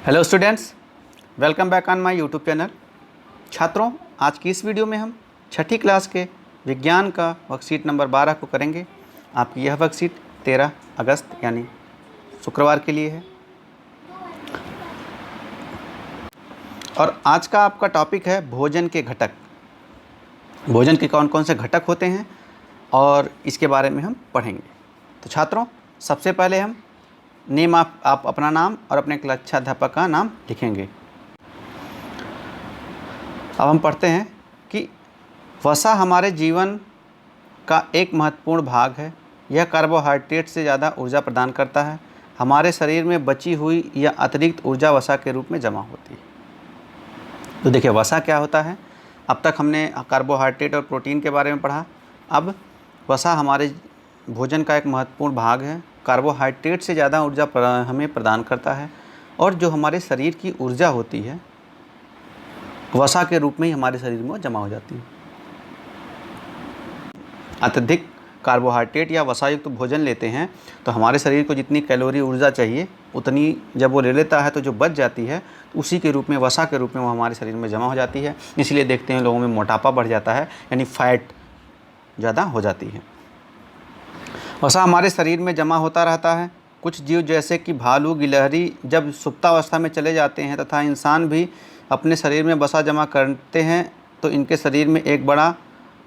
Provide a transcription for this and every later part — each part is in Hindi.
Hello students, welcome back on my YouTube channel. छात्रों, आज की इस वीडियो में हम छठी क्लास के विज्ञान का वर्कशीट नंबर 12 को करेंगे। आपकी यह वर्कशीट 13 अगस्त यानी शुक्रवार के लिए है और आज का आपका टॉपिक है भोजन के घटक। भोजन के कौन कौन से घटक होते हैं और इसके बारे में हम पढ़ेंगे। तो छात्रों, सबसे पहले हम आप अपना नाम और अपने कक्षाध्यापक का नाम लिखेंगे। अब हम पढ़ते हैं कि वसा हमारे जीवन का एक महत्वपूर्ण भाग है। यह कार्बोहाइड्रेट से ज़्यादा ऊर्जा प्रदान करता है। हमारे शरीर में बची हुई या अतिरिक्त ऊर्जा वसा के रूप में जमा होती है। तो देखिए, वसा क्या होता है। अब तक हमने कार्बोहाइड्रेट और प्रोटीन के बारे में पढ़ा। अब वसा हमारे भोजन का एक महत्वपूर्ण भाग है। कार्बोहाइड्रेट से ज़्यादा ऊर्जा हमें प्रदान करता है और जो हमारे शरीर की ऊर्जा होती है वसा के रूप में ही हमारे शरीर में जमा हो जाती है। अत्यधिक कार्बोहाइड्रेट या वसायुक्त भोजन लेते हैं तो हमारे शरीर को जितनी कैलोरी ऊर्जा चाहिए उतनी जब वो ले लेता है तो जो बच जाती है उसी के रूप में, वसा के रूप में वो हमारे शरीर में जमा हो जाती है। इसलिए देखते हैं लोगों में मोटापा बढ़ जाता है, यानी फैट ज़्यादा हो जाती है। वसा हमारे शरीर में जमा होता रहता है। कुछ जीव जैसे कि भालू, गिलहरी जब सुप्तावस्था में चले जाते हैं तथा इंसान भी अपने शरीर में वसा जमा करते हैं तो इनके शरीर में एक बड़ा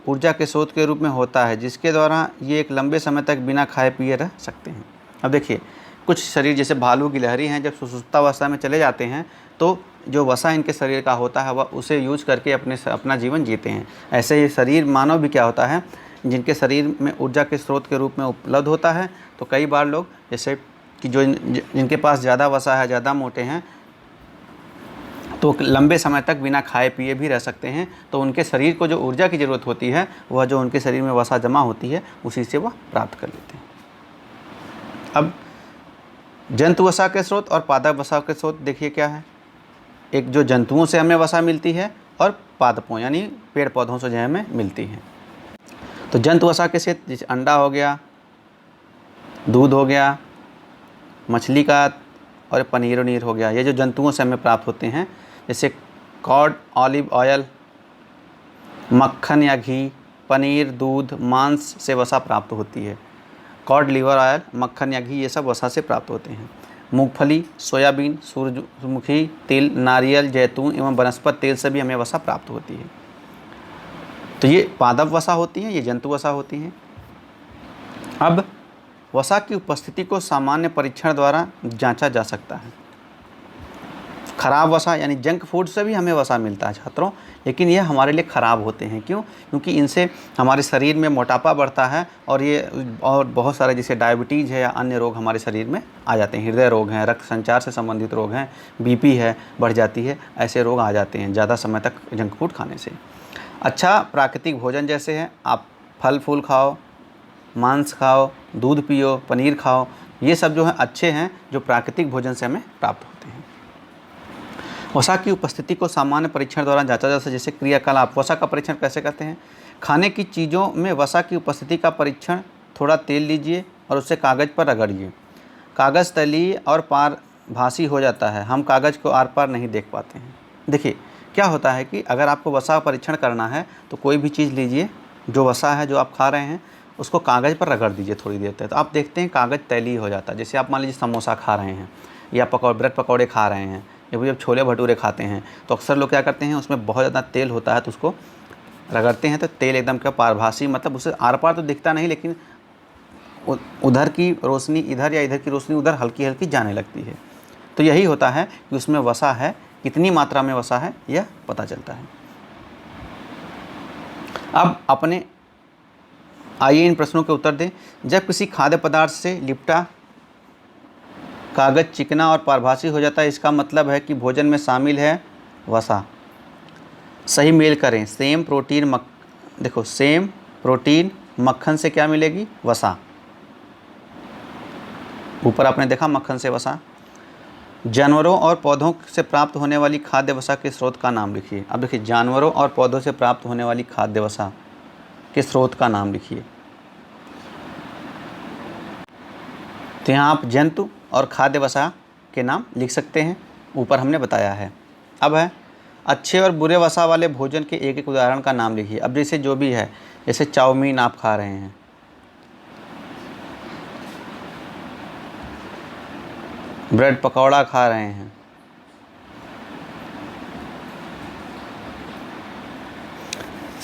ऊर्जा के स्रोत के रूप में होता है, जिसके द्वारा ये एक लंबे समय तक बिना खाए पिए रह सकते हैं। अब देखिए, कुछ शरीर जैसे भालू, गिलहरी हैं, जब सुप्तावस्था में चले जाते हैं तो जो वसा इनके शरीर का होता है वह उसे यूज करके अपना जीवन जीते हैं। ऐसे ही शरीर मानव भी क्या होता है, जिनके शरीर में ऊर्जा के स्रोत के रूप में उपलब्ध होता है। तो कई बार लोग जैसे कि जिनके पास ज़्यादा वसा है, ज़्यादा मोटे हैं, तो लंबे समय तक बिना खाए पिए भी रह सकते हैं। तो उनके शरीर को जो ऊर्जा की ज़रूरत होती है वह जो उनके शरीर में वसा जमा होती है उसी से वह प्राप्त कर लेते हैं। अब जंतु वसा के स्रोत और पादप वसा के स्रोत देखिए क्या है। एक जो जंतुओं से हमें वसा मिलती है और पादपों यानी पेड़ पौधों से जो हमें मिलती है। तो जंतु वसा के स्रोत जैसे अंडा हो गया, दूध हो गया, मछली का और पनीर वनीर हो गया, ये जो जंतुओं से हमें प्राप्त होते हैं। जैसे कॉड, ऑलिव ऑयल, मक्खन या घी, पनीर, दूध, मांस से वसा प्राप्त होती है। कॉड, लिवर ऑयल, मक्खन या घी ये सब वसा से प्राप्त होते हैं। मूंगफली, सोयाबीन, सूरजमुखी, तिल, नारियल, जैतून एवं वनस्पति तेल से भी हमें वसा प्राप्त होती है। तो ये पादप वसा होती हैं, ये जंतु वसा होती हैं। अब वसा की उपस्थिति को सामान्य परीक्षण द्वारा जांचा जा सकता है। खराब वसा यानी जंक फूड से भी हमें वसा मिलता है छात्रों, लेकिन ये हमारे लिए ख़राब होते हैं। क्यों? क्योंकि इनसे हमारे शरीर में मोटापा बढ़ता है और बहुत सारे जैसे डायबिटीज़ है या अन्य रोग हमारे शरीर में आ जाते हैं। हृदय रोग हैं, रक्त संचार से संबंधित रोग हैं, बीपी है बढ़ जाती है, ऐसे रोग आ जाते हैं ज़्यादा समय तक जंक फूड खाने से। अच्छा प्राकृतिक भोजन जैसे है, आप फल फूल खाओ, मांस खाओ, दूध पियो, पनीर खाओ, ये सब जो है अच्छे हैं जो प्राकृतिक भोजन से हमें प्राप्त होते हैं। वसा की उपस्थिति को सामान्य परीक्षण द्वारा जांचा जा सकता है। जैसे क्रियाकलाप, वसा का परीक्षण कैसे करते हैं। खाने की चीज़ों में वसा की उपस्थिति का परीक्षण, थोड़ा तेल लीजिए और उससे कागज़ पर रगड़िए। कागज़ तलीय और पारभासी हो जाता है, हम कागज़ को आर पार नहीं देख पाते हैं। देखिए क्या होता है कि अगर आपको वसा परीक्षण करना है तो कोई भी चीज़ लीजिए, जो वसा है जो आप खा रहे हैं उसको कागज़ पर रगड़ दीजिए थोड़ी देर तक, तो आप देखते हैं कागज़ तैलीय हो जाता है। जैसे आप मान लीजिए समोसा खा रहे हैं या ब्रेड पकौड़े खा रहे हैं या जब छोले भटूरे खाते हैं तो अक्सर लोग क्या करते हैं, उसमें बहुत ज़्यादा तेल होता है तो उसको रगड़ते हैं तो तेल एकदम क्या पारभासी, मतलब उससे आर पार तो दिखता नहीं लेकिन उधर की रोशनी इधर या इधर की रोशनी उधर हल्की हल्की जाने लगती है। तो यही होता है कि उसमें वसा है, कितनी मात्रा में वसा है यह पता चलता है। अब आइए इन प्रश्नों के उत्तर दें। जब किसी खाद्य पदार्थ से लिपटा कागज़ चिकना और पारभासी हो जाता है, इसका मतलब है कि भोजन में शामिल है वसा। सही मेल करें। सेम प्रोटीन मक्खन से क्या मिलेगी, वसा। ऊपर आपने देखा मक्खन से वसा। जानवरों और पौधों से प्राप्त होने वाली खाद्य वसा के स्रोत का नाम लिखिए। अब देखिए, जानवरों और पौधों से प्राप्त होने वाली खाद्य वसा के स्रोत का नाम लिखिए। तो यहाँ आप जंतु और खाद्य वसा के नाम लिख सकते हैं। ऊपर हमने बताया है। अब है अच्छे और बुरे वसा वाले भोजन के एक एक उदाहरण का नाम लिखिए। अब जैसे जो भी है, जैसे चाउमीन आप खा रहे हैं, ब्रेड पकौड़ा खा रहे हैं,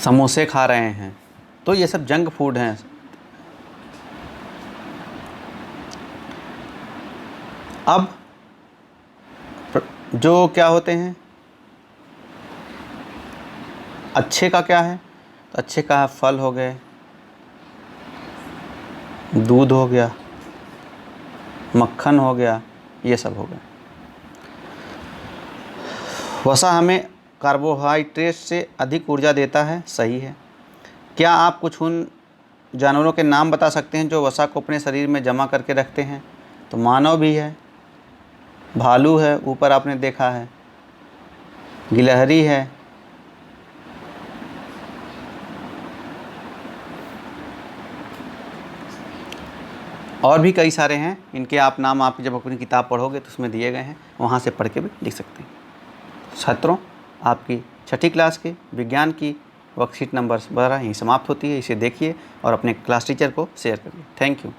समोसे खा रहे हैं, तो ये सब जंक फूड हैं। अब जो क्या होते हैं, अच्छे का क्या है, तो अच्छे का फल हो गए, दूध हो गया, मक्खन हो गया, ये सब हो गए। वसा हमें कार्बोहाइड्रेट से अधिक ऊर्जा देता है, सही है। क्या आप कुछ उन जानवरों के नाम बता सकते हैं जो वसा को अपने शरीर में जमा करके रखते हैं? तो मानव भी है, भालू है, ऊपर आपने देखा है, गिलहरी है, और भी कई सारे हैं। इनके आप नाम आप जब अपनी किताब पढ़ोगे तो उसमें दिए गए हैं, वहाँ से पढ़ के भी लिख सकते हैं। छात्रों, आपकी छठी क्लास के विज्ञान की वर्कशीट नंबर 12 यहीं समाप्त होती है। इसे देखिए और अपने क्लास टीचर को शेयर करिए। Thank you.